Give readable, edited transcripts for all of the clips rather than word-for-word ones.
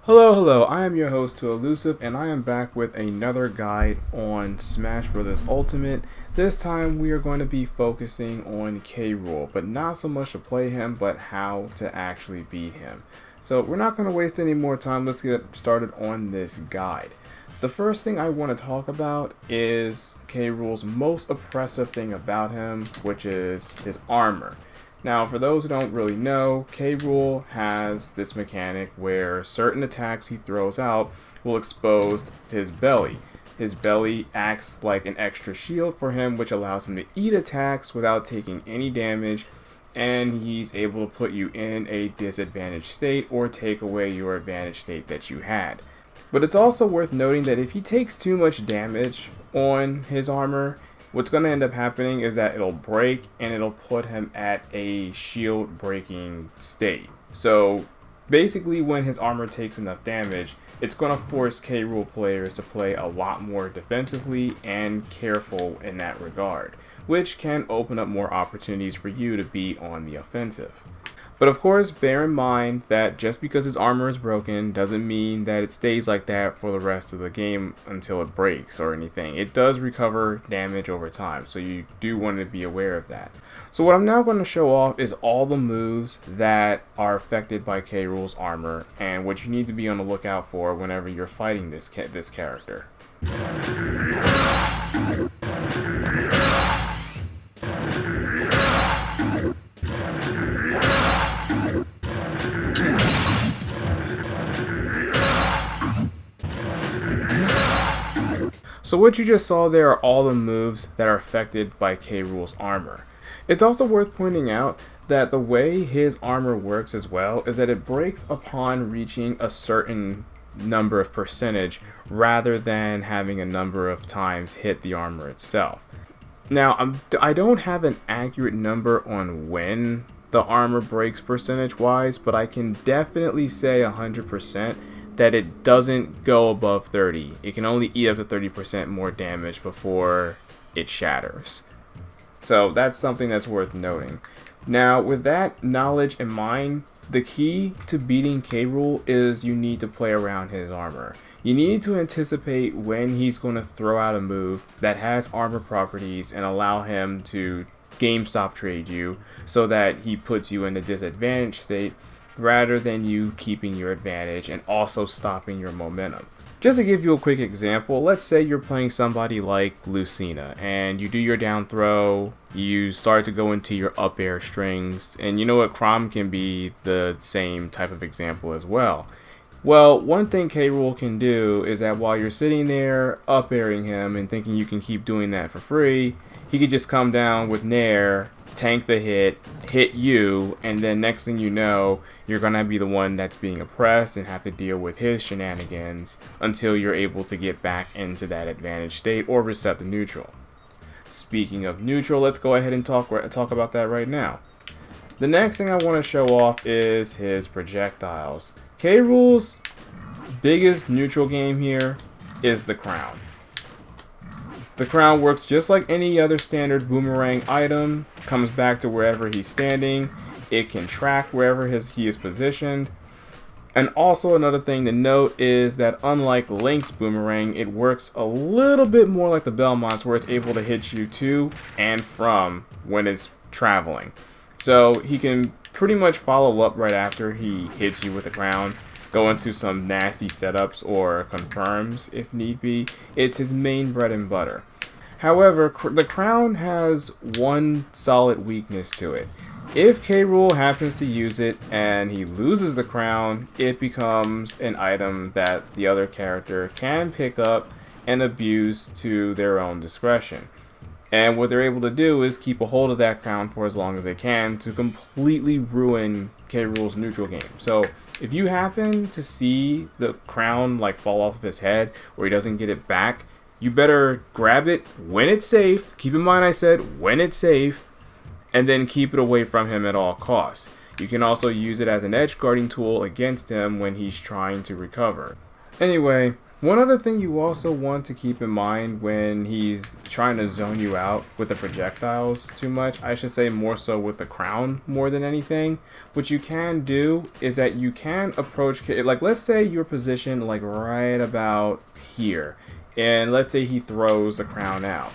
Hello, I am your host, Too Elusive, and I am back with another guide on Smash Bros. Ultimate. This time we are going to be focusing on K-Rool, but not so much to play him, but how to actually beat him. So we're not going to waste any more time, let's get started on this guide. The first thing I want to talk about is K-Rool's most oppressive thing about him, which is his armor. Now, for those who don't really know, K-Rool has this mechanic where certain attacks he throws out will expose his belly. His belly acts like an extra shield for him, which allows him to eat attacks without taking any damage, and he's able to put you in a disadvantaged state or take away your advantage state that you had. But it's also worth noting that if he takes too much damage on his armor, what's going to end up happening is that it'll break and it'll put him at a shield breaking state. So basically when his armor takes enough damage, it's going to force K-Rool players to play a lot more defensively and careful in that regard, which can open up more opportunities for you to be on the offensive. But of course, bear in mind that just because his armor is broken doesn't mean that it stays like that for the rest of the game until it breaks or anything. It does recover damage over time, so you do want to be aware of that. So what I'm now going to show off is all the moves that are affected by K-Rool's armor and what you need to be on the lookout for whenever you're fighting this character. So what you just saw there are all the moves that are affected by K-Rool's armor. It's also worth pointing out that the way his armor works as well is that it breaks upon reaching a certain number of percentage rather than having a number of times hit the armor itself. Now, I don't have an accurate number on when the armor breaks percentage wise, but I can definitely say 100% that it doesn't go above 30. It can only eat up to 30% more damage before it shatters. So that's something that's worth noting. Now, with that knowledge in mind, the key to beating K-Rool is you need to play around his armor. You need to anticipate when he's going to throw out a move that has armor properties and allow him to GameStop trade you so that he puts you in a disadvantaged state rather than you keeping your advantage and also stopping your momentum. Just to give you a quick example, let's say you're playing somebody like Lucina and you do your down throw, you start to go into your up air strings, and you know what, Chrom can be the same type of example as well. Well, one thing K-Rool can do is that while you're sitting there up airing him and thinking you can keep doing that for free, he could just come down with Nair, tank the hit you, and then next thing you know, you're going to be the one that's being oppressed and have to deal with his shenanigans until you're able to get back into that advantage state or reset the neutral. Speaking of neutral, let's go ahead and talk about that right now. The next thing I want to show off is his projectiles. K-Rool's biggest neutral game here is the crown. The crown works just like any other standard boomerang item, comes back to wherever he's standing, it can track wherever he is positioned. And also another thing to note is that unlike Link's boomerang, it works a little bit more like the Belmont's where it's able to hit you to and from when it's traveling. So he can pretty much follow up right after he hits you with the crown, go into some nasty setups or confirms if need be. It's his main bread and butter. However, the crown has one solid weakness to it. If K-Rool happens to use it and he loses the crown, it becomes an item that the other character can pick up and abuse to their own discretion. And what they're able to do is keep a hold of that crown for as long as they can to completely ruin K-Rool's neutral game. So if you happen to see the crown like fall off of his head or he doesn't get it back, you better grab it when it's safe. Keep in mind I said when it's safe, and then keep it away from him at all costs. You can also use it as an edge guarding tool against him when he's trying to recover. Anyway, One other thing you also want to keep in mind when he's trying to zone you out with the projectiles too much, I should say more so with the crown more than anything, what you can do is that you can approach, like let's say you're positioned like right about here, and let's say he throws the crown out.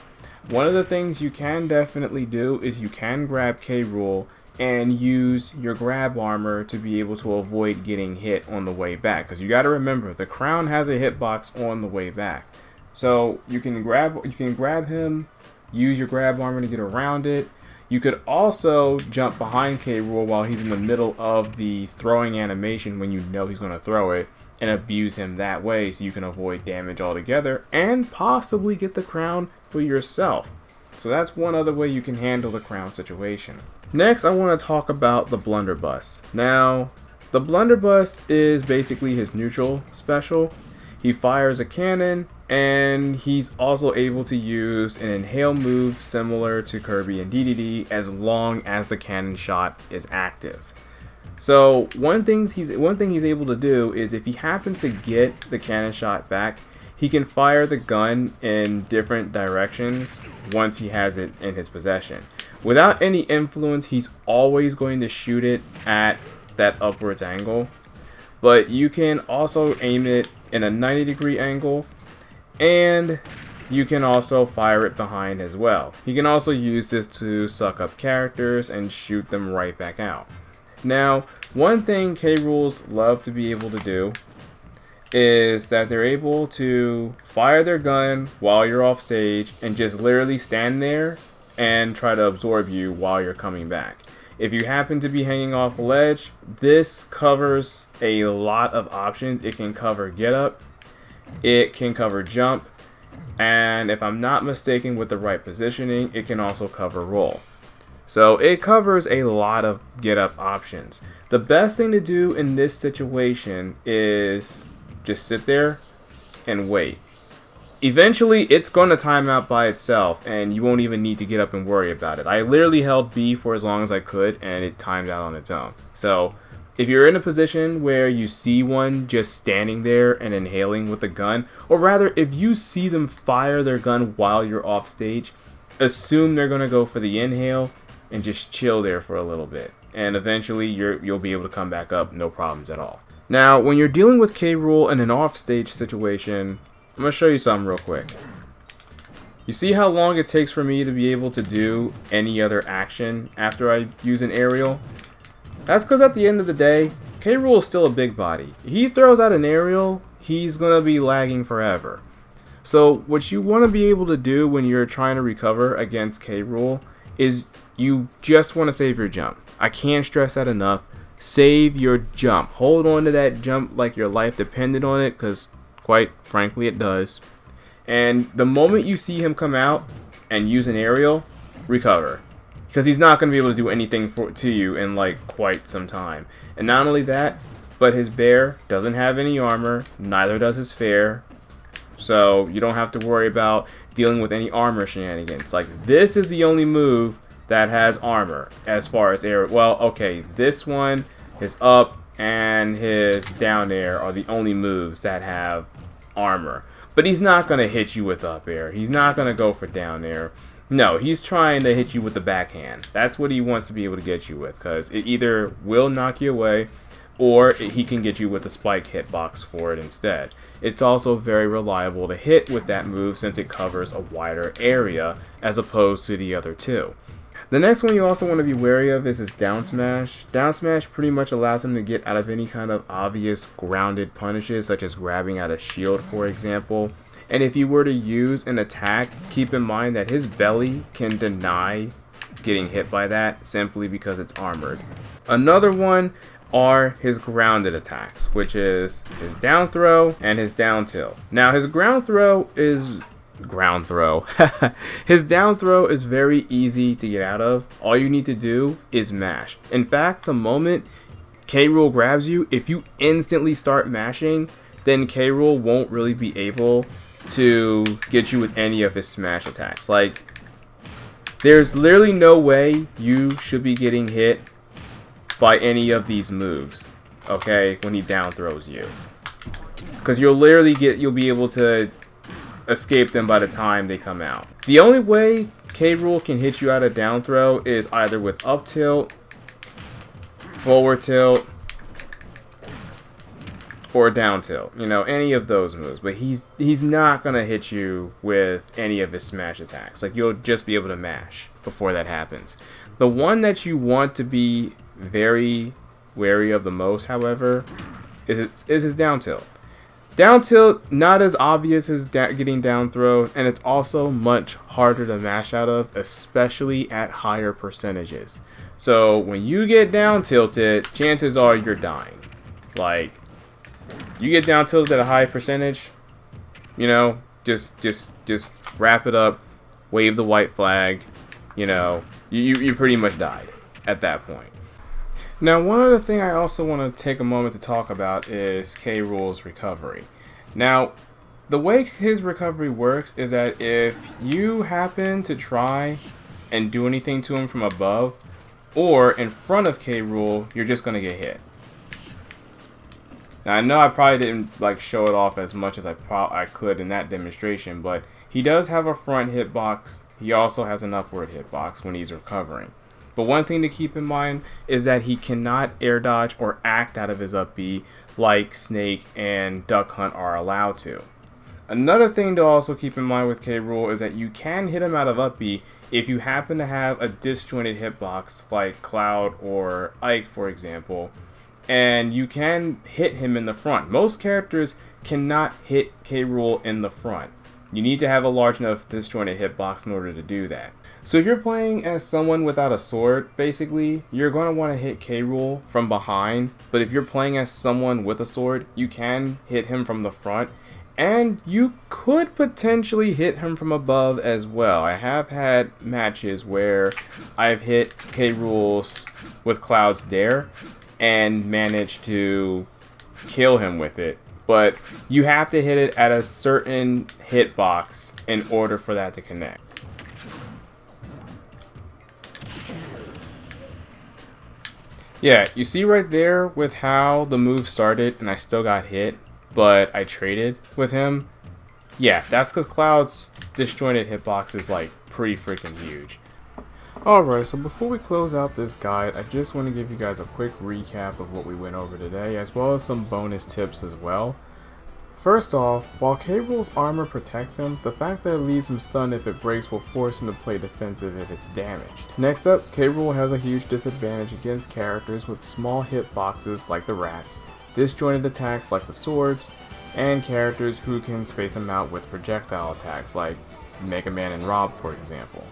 One of the things you can definitely do is you can grab K-Rool and use your grab armor to be able to avoid getting hit on the way back, because you got to remember the crown has a hitbox on the way back. So you can grab him, use your grab armor to get around it. You could also jump behind K-Rool while he's in the middle of the throwing animation when you know he's going to throw it, and abuse him that way so you can avoid damage altogether and possibly get the crown for yourself. So that's one other way you can handle the crown situation. Next, I want to talk about the Blunderbuss. Now, the Blunderbuss is basically his neutral special. He fires a cannon, and he's also able to use an inhale move similar to Kirby and DDD as long as the cannon shot is active. So one thing he's able to do is if he happens to get the cannon shot back, he can fire the gun in different directions once he has it in his possession. Without any influence, he's always going to shoot it at that upwards angle. But you can also aim it in a 90-degree angle, and you can also fire it behind as well. He can also use this to suck up characters and shoot them right back out. Now, one thing K-Rools love to be able to do is that they're able to fire their gun while you're off stage and just literally stand there and try to absorb you while you're coming back. If you happen to be hanging off a ledge, this covers a lot of options. It can cover get up, it can cover jump, and if I'm not mistaken with the right positioning, it can also cover roll. So it covers a lot of get up options. The best thing to do in this situation is just sit there and wait. Eventually, it's going to time out by itself, and you won't even need to get up and worry about it. I literally held B for as long as I could, and it timed out on its own. So, if you're in a position where you see one just standing there and inhaling with a gun, or rather, if you see them fire their gun while you're off stage, assume they're going to go for the inhale and just chill there for a little bit. And eventually, you'll be able to come back up, no problems at all. Now, when you're dealing with K-Rool in an off-stage situation, I'm going to show you something real quick. You see how long it takes for me to be able to do any other action after I use an aerial? That's because at the end of the day, K-Rool is still a big body. If he throws out an aerial, he's going to be lagging forever. So what you want to be able to do when you're trying to recover against K-Rool is you just want to save your jump. I can't stress that enough. Save your jump. Hold on to that jump like your life depended on it, because quite frankly it does. And the moment you see him come out and use an aerial, recover, because he's not going to be able to do anything to you in like quite some time. And not only that, but his bear doesn't have any armor, neither does his fair, so you don't have to worry about dealing with any armor shenanigans. Like, this is the only move that has armor as far as air. Well, okay, this one, his up and his down air are the only moves that have armor. But he's not going to hit you with up air. He's not going to go for down air. No, he's trying to hit you with the backhand. That's what he wants to be able to get you with, because it either will knock you away or he can get you with a spike hitbox for it instead. It's also very reliable to hit with that move since it covers a wider area as opposed to the other two. The next one you also want to be wary of is his down smash. Down smash pretty much allows him to get out of any kind of obvious grounded punishes, such as grabbing out a shield, for example. And if you were to use an attack, keep in mind that his belly can deny getting hit by that simply because it's armored. Another one are his grounded attacks, which is his down throw and his down tilt. Now his ground throw is his down throw is very easy to get out of. All you need to do is mash. In fact, the moment K-Rool grabs you, if you instantly start mashing, then K-Rool won't really be able to get you with any of his smash attacks. Like, there's literally no way you should be getting hit by any of these moves, okay, when he down throws you. because you'll be able to escape them by the time they come out. The only way K-Rool can hit you out of down throw is either with up tilt, forward tilt, or down tilt. You know, any of those moves. But he's not going to hit you with any of his smash attacks. Like, you'll just be able to mash before that happens. The one that you want to be very wary of the most, however, is his down tilt. Down tilt, not as obvious as getting down throw, and it's also much harder to mash out of, especially at higher percentages. So when you get down tilted, chances are you're dying. Like, you get down tilted at a high percentage, you know, just wrap it up, wave the white flag, you know, you pretty much died at that point. Now, one other thing I also want to take a moment to talk about is K-Rool's recovery. Now, the way his recovery works is that if you happen to try and do anything to him from above or in front of K-Rool, you're just going to get hit. Now, I know I probably didn't like show it off as much as I could in that demonstration, but he does have a front hitbox. He also has an upward hitbox when he's recovering. But one thing to keep in mind is that he cannot air dodge or act out of his up B like Snake and Duck Hunt are allowed to. Another thing to also keep in mind with K-Rool is that you can hit him out of up B if you happen to have a disjointed hitbox like Cloud or Ike, for example, and you can hit him in the front. Most characters cannot hit K-Rool in the front. You need to have a large enough disjointed hitbox in order to do that. So if you're playing as someone without a sword, basically, you're going to want to hit K-Rool from behind. But if you're playing as someone with a sword, you can hit him from the front. And you could potentially hit him from above as well. I have had matches where I've hit K-Rool's with Cloud's Dare and managed to kill him with it. But you have to hit it at a certain hitbox in order for that to connect. Yeah, you see right there with how the move started and I still got hit, but I traded with him. Yeah, that's because Cloud's disjointed hitbox is like pretty freaking huge. Alright, so before we close out this guide, I just want to give you guys a quick recap of what we went over today, as well as some bonus tips as well. First off, while K-Rool's armor protects him, the fact that it leaves him stunned if it breaks will force him to play defensive if it's damaged. Next up, K-Rool has a huge disadvantage against characters with small hitboxes like the rats, disjointed attacks like the swords, and characters who can space him out with projectile attacks like Mega Man and Rob, for example.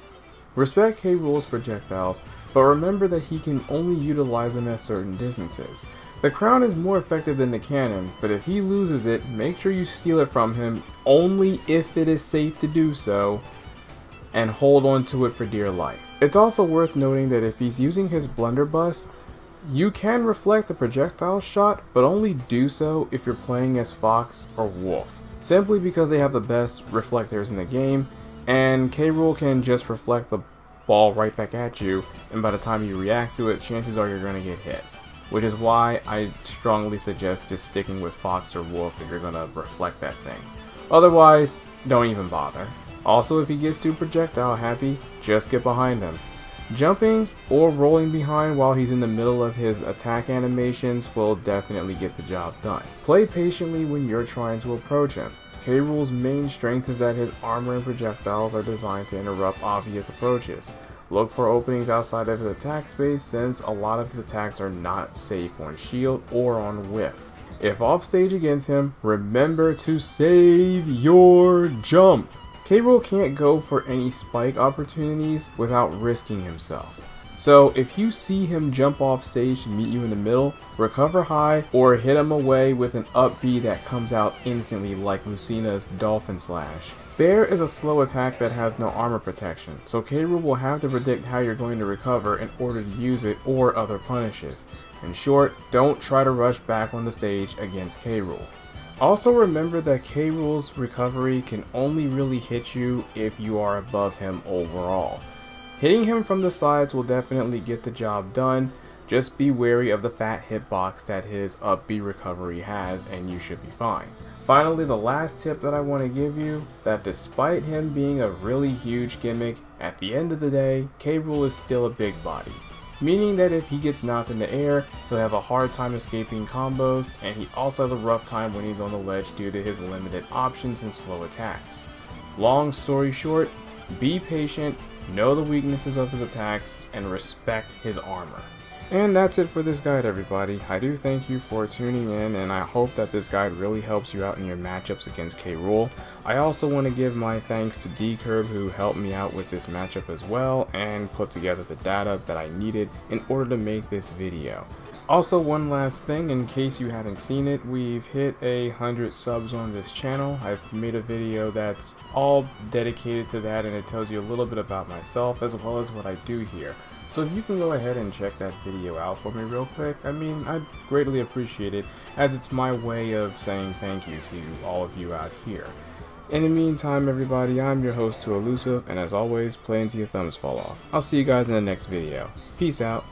Respect K-Rool's projectiles, but remember that he can only utilize them at certain distances. The crown is more effective than the cannon, but if he loses it, make sure you steal it from him only if it is safe to do so, and hold on to it for dear life. It's also worth noting that if he's using his Blunderbuss, you can reflect the projectile shot, but only do so if you're playing as Fox or Wolf, simply because they have the best reflectors in the game, and K-Rool can just reflect the ball right back at you, and by the time you react to it, chances are you're going to get hit. Which is why I strongly suggest just sticking with Fox or Wolf if you're going to reflect that thing. Otherwise, don't even bother. Also, if he gets too projectile happy, just get behind him. Jumping or rolling behind while he's in the middle of his attack animations will definitely get the job done. Play patiently when you're trying to approach him. K-Rool's main strength is that his armor and projectiles are designed to interrupt obvious approaches. Look for openings outside of his attack space since a lot of his attacks are not safe on shield or on whiff. If off stage against him, remember to save your jump. K-Rool can't go for any spike opportunities without risking himself. So if you see him jump off stage to meet you in the middle, recover high or hit him away with an up B that comes out instantly like Lucina's Dolphin Slash. Bear is a slow attack that has no armor protection, so K-Rool will have to predict how you're going to recover in order to use it or other punishes. In short, don't try to rush back on the stage against K-Rool. Also remember that K-Rool's recovery can only really hit you if you are above him overall. Hitting him from the sides will definitely get the job done, Just be wary of the fat hitbox that his up B recovery has, and you should be fine. Finally, the last tip that I want to give you, that despite him being a really huge gimmick, at the end of the day, K-Rool is still a big body. Meaning that if he gets knocked in the air, he'll have a hard time escaping combos, and he also has a rough time when he's on the ledge due to his limited options and slow attacks. Long story short, be patient, know the weaknesses of his attacks, and respect his armor. And that's it for this guide, everybody. I do thank you for tuning in, and I hope that this guide really helps you out in your matchups against K-Rool. I also want to give my thanks to D-Curb, who helped me out with this matchup as well and put together the data that I needed in order to make this video. Also, one last thing, in case you haven't seen it, we've hit 100 subs on this channel. I've made a video that's all dedicated to that, and it tells you a little bit about myself as well as what I do here. So if you can go ahead and check that video out for me real quick, I mean, I'd greatly appreciate it, as it's my way of saying thank you to all of you out here. In the meantime, everybody, I'm your host, Too Elusive, and as always, play until your thumbs fall off. I'll see you guys in the next video. Peace out.